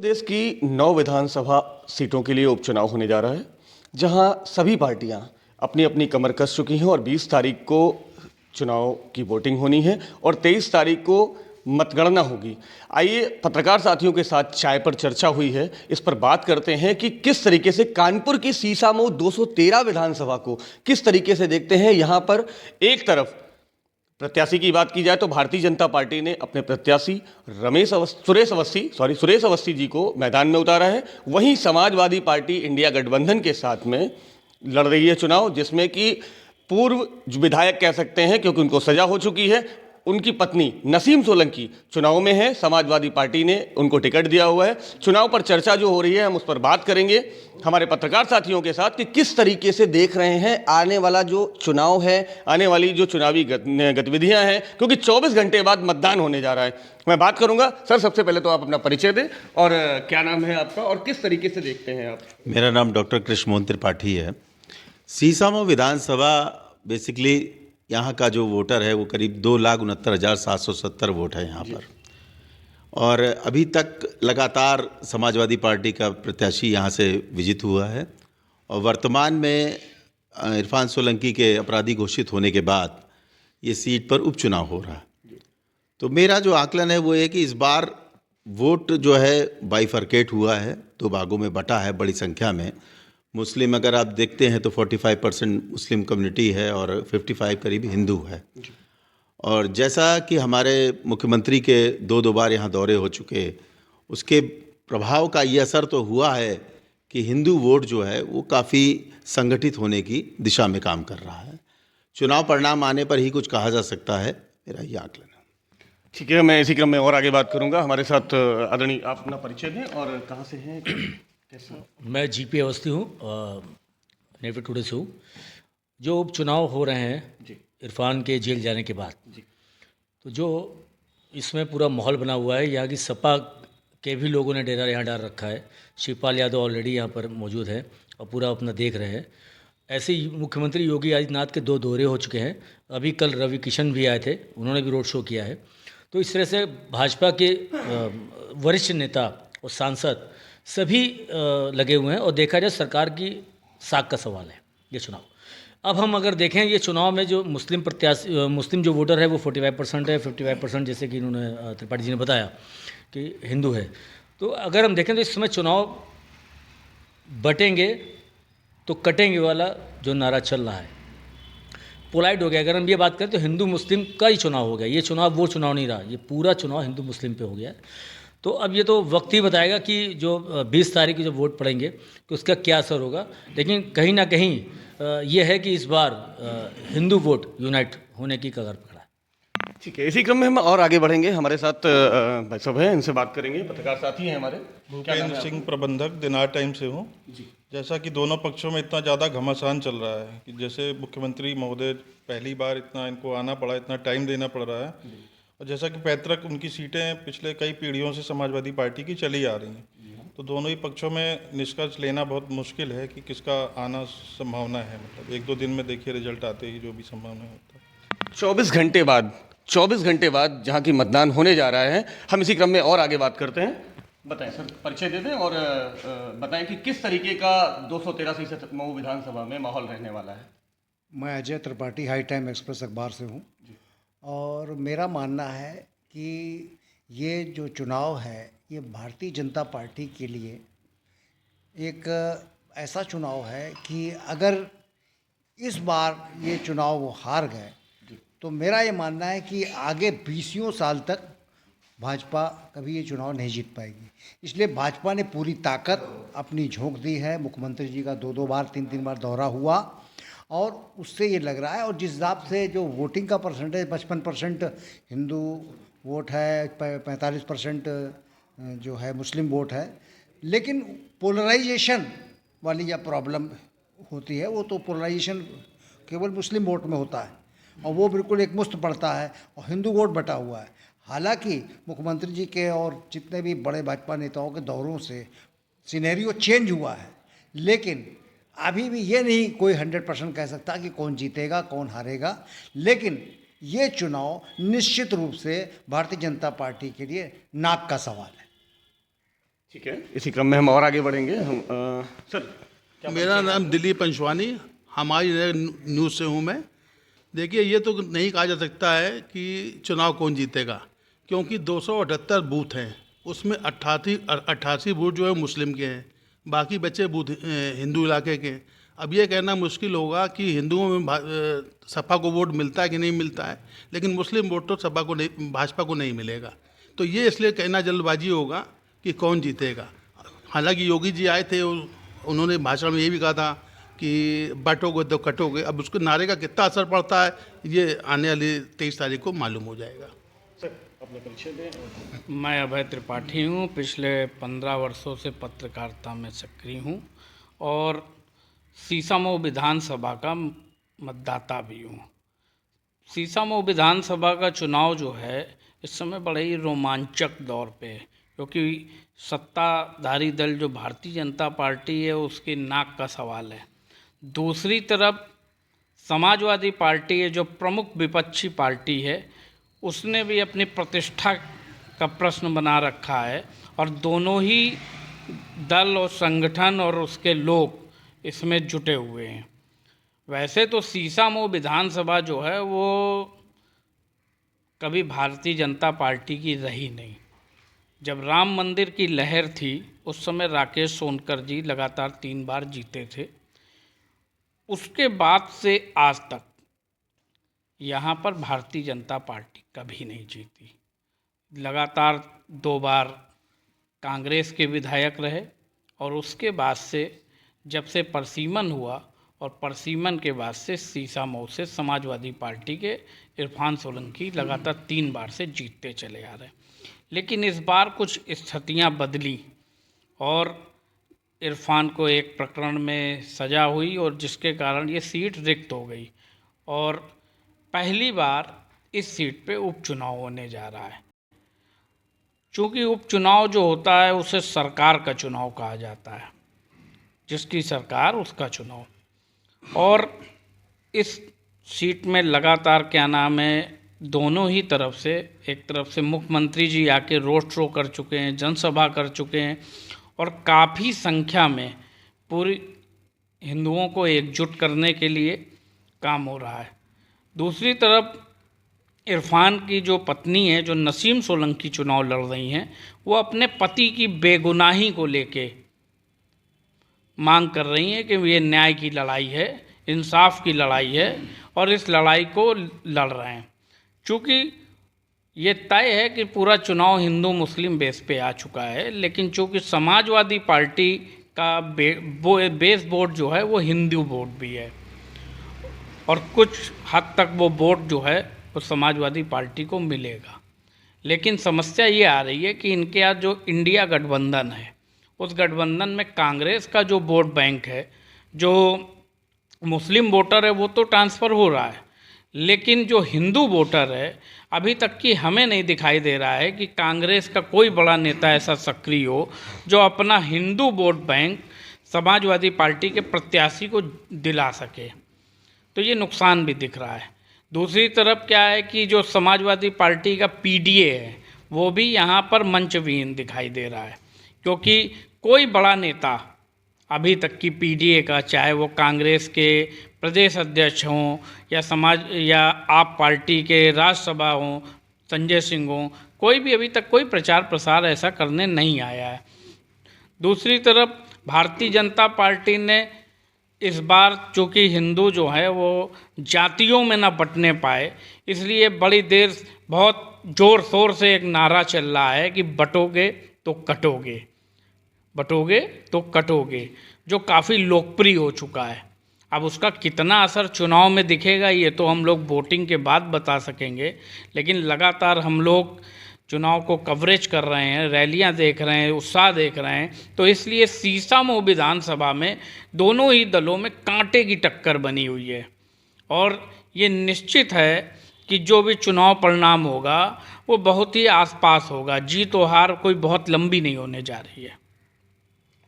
प्रदेश की 9 विधानसभा सीटों के लिए उपचुनाव होने जा रहा है, जहां सभी पार्टियां अपनी अपनी कमर कस चुकी हैं और 20 तारीख को चुनाव की वोटिंग होनी है और 23 तारीख को मतगणना होगी। आइए, पत्रकार साथियों के साथ चाय पर चर्चा हुई है, इस पर बात करते हैं कि किस तरीके से कानपुर की सीसामऊ 213 विधानसभा को किस तरीके से देखते हैं। यहां पर एक तरफ प्रत्याशी की बात की जाए तो भारतीय जनता पार्टी ने अपने प्रत्याशी सुरेश अवस्थी जी को मैदान में उतारा है। वहीं समाजवादी पार्टी इंडिया गठबंधन के साथ में लड़ रही है चुनाव, जिसमें कि पूर्व विधायक कह सकते हैं क्योंकि उनको सजा हो चुकी है, उनकी पत्नी नसीम सोलंकी चुनाव में है। समाजवादी पार्टी ने उनको टिकट दिया हुआ है। चुनाव पर चर्चा जो हो रही है, हम उस पर बात करेंगे हमारे पत्रकार साथियों के साथ कि किस तरीके से देख रहे हैं आने वाला जो चुनाव है, आने वाली जो चुनावी गतिविधियां हैं, क्योंकि 24 घंटे बाद मतदान होने जा रहा है। मैं बात करूंगा। सर, सबसे पहले तो आप अपना परिचय दें और क्या नाम है आपका और किस तरीके से देखते हैं आप? मेरा नाम डॉक्टर कृष्ण मोहन त्रिपाठी है। सीसामऊ विधानसभा बेसिकली यहाँ का जो वोटर है वो करीब 2,69,770 वोट है यहाँ पर, और अभी तक लगातार समाजवादी पार्टी का प्रत्याशी यहाँ से विजित हुआ है। और वर्तमान में इरफान सोलंकी के अपराधी घोषित होने के बाद ये सीट पर उपचुनाव हो रहा है। तो मेरा जो आकलन है वो है कि इस बार वोट जो है बाइफरकेट हुआ है, 2 भागों में बटा है बड़ी संख्या में। मुस्लिम अगर आप देखते हैं तो 45% मुस्लिम कम्युनिटी है और 55 करीब हिंदू है। और जैसा कि हमारे मुख्यमंत्री के 2 बार यहाँ दौरे हो चुके, उसके प्रभाव का ये असर तो हुआ है कि हिंदू वोट जो है वो काफ़ी संगठित होने की दिशा में काम कर रहा है। चुनाव परिणाम आने पर ही कुछ कहा जा सकता है, मेरा ये आकलन है। ठीक है, मैं इसी क्रम में और आगे बात करूंगा। हमारे साथ आदरणीय, आप अपना परिचय दें और कहाँ से हैं, कैसा? मैं जीपी अवस्थी हूँ, नेटिव टुडे से हूँ। जो उपचुनाव हो रहे हैं इरफान के जेल जाने के बाद, तो जो इसमें पूरा माहौल बना हुआ है, यहाँ की सपा के भी लोगों ने डेरा यहाँ डाल रखा है। शिवपाल यादव ऑलरेडी यहाँ पर मौजूद हैं और पूरा अपना देख रहे हैं। ऐसे ही मुख्यमंत्री योगी आदित्यनाथ के 2 दौरे हो चुके हैं। अभी कल रवि किशन भी आए थे, उन्होंने भी रोड शो किया है। तो इस तरह से भाजपा के वरिष्ठ नेता और सांसद सभी लगे हुए हैं और देखा जाए सरकार की साख का सवाल है ये चुनाव। अब हम अगर देखें ये चुनाव में जो मुस्लिम जो वोटर है वो 45% है, 55% जैसे कि इन्होंने त्रिपाठी जी ने बताया कि हिंदू है। तो अगर हम देखें तो इस समय चुनाव बटेंगे तो कटेंगे वाला जो नारा चल रहा है, पोलाइट हो गया। अगर हम ये बात करें तो हिंदू मुस्लिम का ही चुनाव हो गया। ये चुनाव वो चुनाव नहीं रहा, ये पूरा चुनाव हिंदू मुस्लिम पे हो गया है। तो अब ये तो वक्त ही बताएगा कि जो 20 तारीख को जब वोट पड़ेंगे तो उसका क्या असर होगा। लेकिन कहीं ना कहीं ये है कि इस बार हिंदू वोट यूनाइट होने की कगार पकड़ा है। ठीक है, इसी क्रम में हम और आगे बढ़ेंगे। हमारे साथ भाई साहब हैं, इनसे बात करेंगे। पत्रकार साथी हैं हमारे। भूपेंद्र सिंह, प्रबंधक, दिनार टाइम से हूँ। जैसा कि दोनों पक्षों में इतना ज़्यादा घमासान चल रहा है कि जैसे मुख्यमंत्री महोदय पहली बार इतना इनको आना पड़ा, इतना टाइम देना पड़ रहा है, और जैसा कि पैतृक उनकी सीटें पिछले कई पीढ़ियों से समाजवादी पार्टी की चली आ रही हैं, तो दोनों ही पक्षों में निष्कर्ष लेना बहुत मुश्किल है कि किसका आना संभावना है। मतलब 1-2 दिन में देखिए रिजल्ट आते ही जो भी संभावना होता है। 24 घंटे बाद जहां की मतदान होने जा रहा है, हम इसी क्रम में और आगे बात करते हैं। बताएं सर, परिचय दे दें और बताएं कि किस तरीके का 283 से मऊ विधानसभा में माहौल रहने वाला है। मैं Ajay Tripathi, high time express अखबार से हूँ, और मेरा मानना है कि ये जो चुनाव है ये भारतीय जनता पार्टी के लिए एक ऐसा चुनाव है कि अगर इस बार ये चुनाव वो हार गए तो मेरा ये मानना है कि आगे 20 साल तक भाजपा कभी ये चुनाव नहीं जीत पाएगी। इसलिए भाजपा ने पूरी ताकत अपनी झोंक दी है। मुख्यमंत्री जी का 2 बार 3 बार दौरा हुआ और उससे ये लग रहा है, और जिस हिसाब से जो वोटिंग का परसेंटेज 55% हिंदू वोट है, 45% जो है मुस्लिम वोट है, लेकिन पोलराइजेशन वाली या प्रॉब्लम होती है, वो तो पोलराइजेशन केवल मुस्लिम वोट में होता है और वो बिल्कुल एक मुश्त पड़ता है और हिंदू वोट बटा हुआ है। हालांकि मुख्यमंत्री जी के और जितने भी बड़े भाजपा नेताओं के दौरों से सिनेरियो चेंज हुआ है, लेकिन अभी भी ये नहीं कोई 100% कह सकता कि कौन जीतेगा कौन हारेगा। लेकिन ये चुनाव निश्चित रूप से भारतीय जनता पार्टी के लिए नाक का सवाल है। ठीक है, इसी क्रम में हम और आगे बढ़ेंगे। हम सर, मेरा नाम दिलीप पंचवानी, हमारी न्यूज़ से हूँ मैं। देखिए, ये तो नहीं कहा जा सकता है कि चुनाव कौन जीतेगा, क्योंकि 278 बूथ हैं, उसमें 88 बूथ जो है मुस्लिम के हैं, बाकी बचे बूथ हिंदू इलाके के। अब ये कहना मुश्किल होगा कि हिंदुओं में सपा को वोट मिलता है कि नहीं मिलता है, लेकिन मुस्लिम वोट तो सपा को नहीं, भाजपा को नहीं मिलेगा। तो ये इसलिए कहना जल्दबाजी होगा कि कौन जीतेगा। हालांकि योगी जी आए थे, उन्होंने भाषण में ये भी कहा था कि बटोगे तो कटोगे। अब उसके नारे का कितना असर पड़ता है, ये आने वाली 23 तारीख को मालूम हो जाएगा। अपने परिचय दें। मैं अभय त्रिपाठी हूँ। पिछले 15 वर्षों से पत्रकारिता में सक्रिय हूँ और सीसामऊ विधानसभा का मतदाता भी हूँ। सीसामऊ विधानसभा का चुनाव जो है इस समय बड़े ही रोमांचक दौर पे है, क्योंकि सत्ताधारी दल जो भारतीय जनता पार्टी है उसकी नाक का सवाल है। दूसरी तरफ समाजवादी पार्टी है जो प्रमुख विपक्षी पार्टी है, उसने भी अपनी प्रतिष्ठा का प्रश्न बना रखा है और दोनों ही दल और संगठन और उसके लोग इसमें जुटे हुए हैं। वैसे तो सीसामऊ विधानसभा जो है वो कभी भारतीय जनता पार्टी की रही नहीं। जब राम मंदिर की लहर थी उस समय राकेश सोनकर जी लगातार 3 बार जीते थे। उसके बाद से आज तक यहाँ पर भारतीय जनता पार्टी कभी नहीं जीती। लगातार 2 बार कांग्रेस के विधायक रहे और उसके बाद से जब से परसीमन हुआ और परसीमन के बाद से सीसामऊ से समाजवादी पार्टी के इरफान सोलंकी लगातार 3 बार से जीतते चले आ रहे। लेकिन इस बार कुछ स्थितियां बदली और इरफान को एक प्रकरण में सज़ा हुई और जिसके कारण ये सीट रिक्त हो गई और पहली बार इस सीट पे उपचुनाव होने जा रहा है। चूँकि उपचुनाव जो होता है उसे सरकार का चुनाव कहा जाता है, जिसकी सरकार उसका चुनाव। और इस सीट में लगातार क्या नाम है, दोनों ही तरफ से, एक तरफ से मुख्यमंत्री जी आके रोड शो कर चुके हैं, जनसभा कर चुके हैं और काफ़ी संख्या में पूरी हिंदुओं को एकजुट करने के लिए काम हो रहा है। दूसरी तरफ इरफान की जो पत्नी है, जो नसीम सोलंकी चुनाव लड़ रही हैं, वो अपने पति की बेगुनाही को लेके मांग कर रही हैं कि ये न्याय की लड़ाई है, इंसाफ की लड़ाई है और इस लड़ाई को लड़ रहे हैं। चूँकि ये तय है कि पूरा चुनाव हिंदू मुस्लिम बेस पे आ चुका है, लेकिन चूँकि समाजवादी पार्टी का बेस वोट जो है वो हिंदू वोट भी है और कुछ हद तक वो वोट जो है वो समाजवादी पार्टी को मिलेगा। लेकिन समस्या ये आ रही है कि इनके यहाँ जो इंडिया गठबंधन है, उस गठबंधन में कांग्रेस का जो वोट बैंक है, जो मुस्लिम वोटर है, वो तो ट्रांसफ़र हो रहा है, लेकिन जो हिंदू वोटर है अभी तक की हमें नहीं दिखाई दे रहा है कि कांग्रेस का कोई बड़ा नेता ऐसा सक्रिय हो जो अपना Hindu vote bank Samajwadi party के प्रत्याशी को दिला सके। तो ये नुकसान भी दिख रहा है। दूसरी तरफ क्या है कि जो समाजवादी पार्टी का पीडीए है वो भी यहाँ पर मंचविहीन दिखाई दे रहा है, क्योंकि कोई बड़ा नेता अभी तक की पीडीए का, चाहे वो कांग्रेस के प्रदेश अध्यक्ष हों या आप पार्टी के राज्यसभा हों, संजय सिंह हों, कोई भी अभी तक कोई प्रचार प्रसार ऐसा करने नहीं आया है। दूसरी तरफ भारतीय जनता पार्टी ने इस बार चूँकि हिंदू जो है वो जातियों में ना बंटने पाए, इसलिए बड़ी देर बहुत ज़ोर शोर से एक नारा चल रहा है कि बटोगे तो कटोगे, बटोगे तो कटोगे, जो काफ़ी लोकप्रिय हो चुका है। अब उसका कितना असर चुनाव में दिखेगा ये तो हम लोग वोटिंग के बाद बता सकेंगे, लेकिन लगातार हम लोग चुनाव को कवरेज कर रहे हैं, रैलियां देख रहे हैं, उत्साह देख रहे हैं, तो इसलिए सीसामऊ विधानसभा में दोनों ही दलों में कांटे की टक्कर बनी हुई है और ये निश्चित है कि जो भी चुनाव परिणाम होगा वो बहुत ही आसपास होगा। जीत और हार कोई बहुत लंबी नहीं होने जा रही है।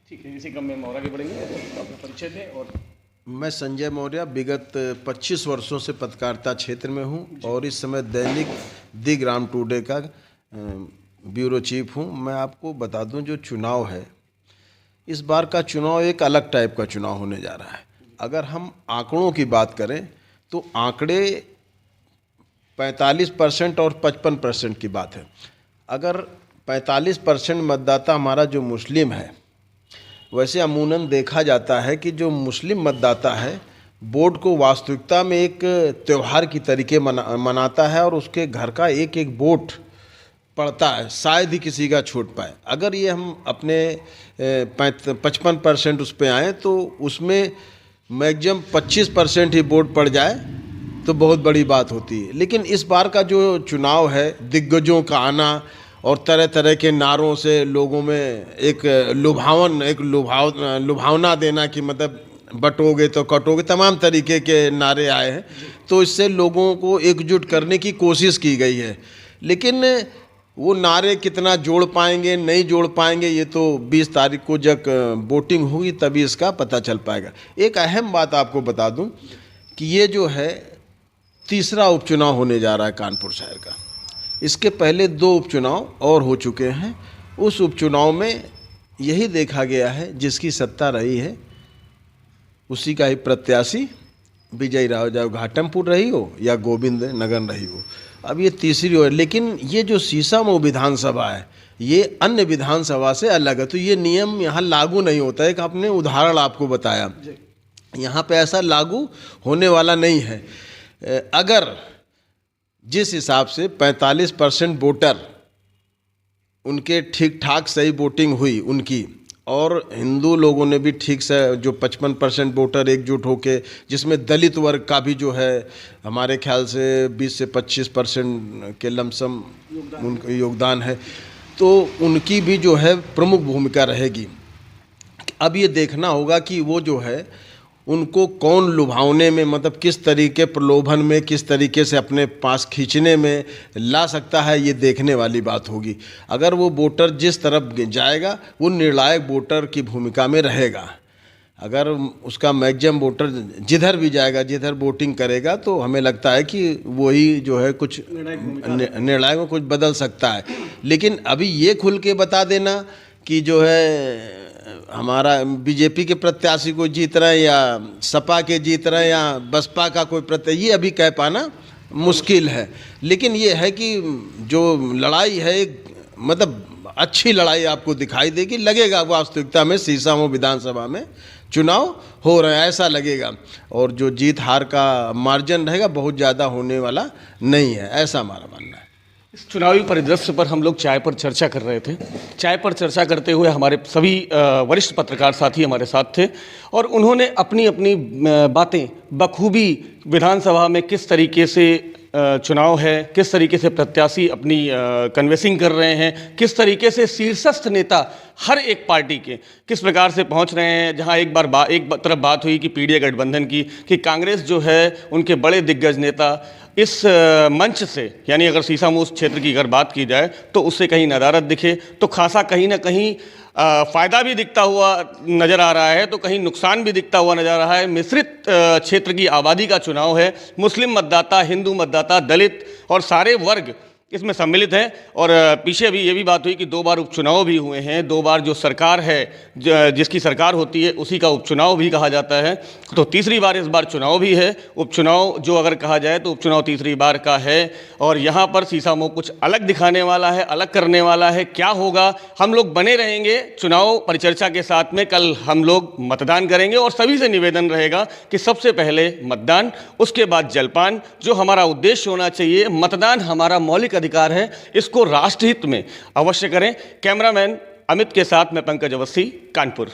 ठीक है, इसी क्रम में हम और आगे बढ़ेंगे। अपना परिचय दें। और मैं संजय मौर्य विगत 25 वर्षों से पत्रकारिता क्षेत्र में हूं और इस समय दैनिक दी ग्राम टुडे का ब्यूरो चीफ हूँ। मैं आपको बता दूं, जो चुनाव है, इस बार का चुनाव एक अलग टाइप का चुनाव होने जा रहा है। अगर हम आंकड़ों की बात करें तो आंकड़े 45% और 55% की बात है। अगर 45% मतदाता हमारा जो मुस्लिम है, वैसे अमूमन देखा जाता है कि जो मुस्लिम मतदाता है वोट को वास्तविकता में एक त्यौहार की तरीके मनाता है और उसके घर का एक एक वोट पड़ता है, शायद ही किसी का छूट पाए। अगर ये हम अपने 55% उस पर आएँ तो उसमें मैक्सिमम 25% ही वोट पड़ जाए तो बहुत बड़ी बात होती है। लेकिन इस बार का जो चुनाव है, दिग्गजों का आना और तरह तरह के नारों से लोगों में एक लुभावना देना कि मतलब बटोगे तो कटोगे, तमाम तरीके के नारे आए हैं। तो इससे लोगों को एकजुट करने की कोशिश की गई है। लेकिन वो नारे कितना जोड़ पाएंगे, नहीं जोड़ पाएंगे, ये तो 20 तारीख को जब वोटिंग होगी तभी इसका पता चल पाएगा। एक अहम बात आपको बता दूं कि ये जो है तीसरा उपचुनाव होने जा रहा है कानपुर शहर का। इसके पहले 2 उपचुनाव और हो चुके हैं। उस उपचुनाव में यही देखा गया है, जिसकी सत्ता रही है उसी का ही प्रत्याशी विजयी रहा हो, चाहे घाटमपुर रही हो या गोविंद नगर रही हो। अब ये तीसरी हो। लेकिन ये जो सीसामऊ विधानसभा है ये अन्य विधानसभा से अलग है, तो ये नियम यहाँ लागू नहीं होता है। एक आपने उदाहरण आपको बताया, यहाँ पे ऐसा लागू होने वाला नहीं है। अगर जिस हिसाब से 45% वोटर उनके ठीक ठाक सही वोटिंग हुई उनकी, और हिंदू लोगों ने भी ठीक से जो 55% वोटर एकजुट होके, जिसमें दलित वर्ग का भी जो है हमारे ख्याल से 20 से 25% के लमसम उनका योगदान है, तो उनकी भी जो है प्रमुख भूमिका रहेगी। अब ये देखना होगा कि वो जो है उनको कौन लुभावने में, मतलब किस तरीके प्रलोभन में, किस तरीके से अपने पास खींचने में ला सकता है, ये देखने वाली बात होगी। अगर वो वोटर जिस तरफ जाएगा वो निर्णायक वोटर की भूमिका में रहेगा। अगर उसका मैक्सिमम वोटर जिधर भी जाएगा, जिधर वोटिंग करेगा, तो हमें लगता है कि वही जो है कुछ निर्णायक में कुछ बदल सकता है। लेकिन अभी ये खुल के बता देना कि जो है हमारा बीजेपी के प्रत्याशी को जीत रहे हैं या सपा के जीत रहे हैं या बसपा का कोई प्रत्याशी, ये अभी कह पाना मुश्किल है। लेकिन ये है कि जो लड़ाई है, मतलब अच्छी लड़ाई आपको दिखाई देगी। लगेगा वास्तविकता में सीसामऊ विधानसभा में चुनाव हो रहा है, ऐसा लगेगा। और जो जीत हार का मार्जिन रहेगा बहुत ज़्यादा होने वाला नहीं है, ऐसा हमारा मानना है। इस चुनावी परिदृश्य पर हम लोग चाय पर चर्चा कर रहे थे। चाय पर चर्चा करते हुए हमारे सभी वरिष्ठ पत्रकार साथी हमारे साथ थे और उन्होंने अपनी अपनी बातें बखूबी विधानसभा में किस तरीके से चुनाव है, किस तरीके से प्रत्याशी अपनी कन्वेंसिंग कर रहे हैं, किस तरीके से शीर्षस्थ नेता हर एक पार्टी के किस प्रकार से पहुंच रहे हैं। जहां एक तरफ बात हुई कि पीडीए गठबंधन की, कि कांग्रेस जो है उनके बड़े दिग्गज नेता इस मंच से, यानी अगर सीसामऊ क्षेत्र की अगर बात की जाए तो उससे कहीं नदारद दिखे तो खासा कहीं ना कहीं फ़ायदा भी दिखता हुआ नज़र आ रहा है, तो कहीं नुकसान भी दिखता हुआ नज़र आ रहा है। मिश्रित क्षेत्र की आबादी का चुनाव है। मुस्लिम मतदाता, हिंदू मतदाता, दलित और सारे वर्ग इसमें सम्मिलित हैं। और पीछे अभी ये भी बात हुई कि 2 बार उपचुनाव भी हुए हैं। 2 बार जो सरकार है, जिसकी सरकार होती है उसी का उपचुनाव भी कहा जाता है। तो तीसरी बार इस बार चुनाव भी है। उपचुनाव जो अगर कहा जाए तो उपचुनाव तीसरी बार का है। और यहाँ पर सीसामऊ कुछ अलग दिखाने वाला है, अलग करने वाला है। क्या होगा, हम लोग बने रहेंगे चुनाव परिचर्चा के साथ में। कल हम लोग मतदान करेंगे और सभी से निवेदन रहेगा कि सबसे पहले मतदान, उसके बाद जलपान। जो हमारा उद्देश्य होना चाहिए, मतदान हमारा मौलिक अधिकार है, इसको राष्ट्रहित में अवश्य करें। कैमरामैन अमित के साथ मैं पंकज अवस्थी, कानपुर।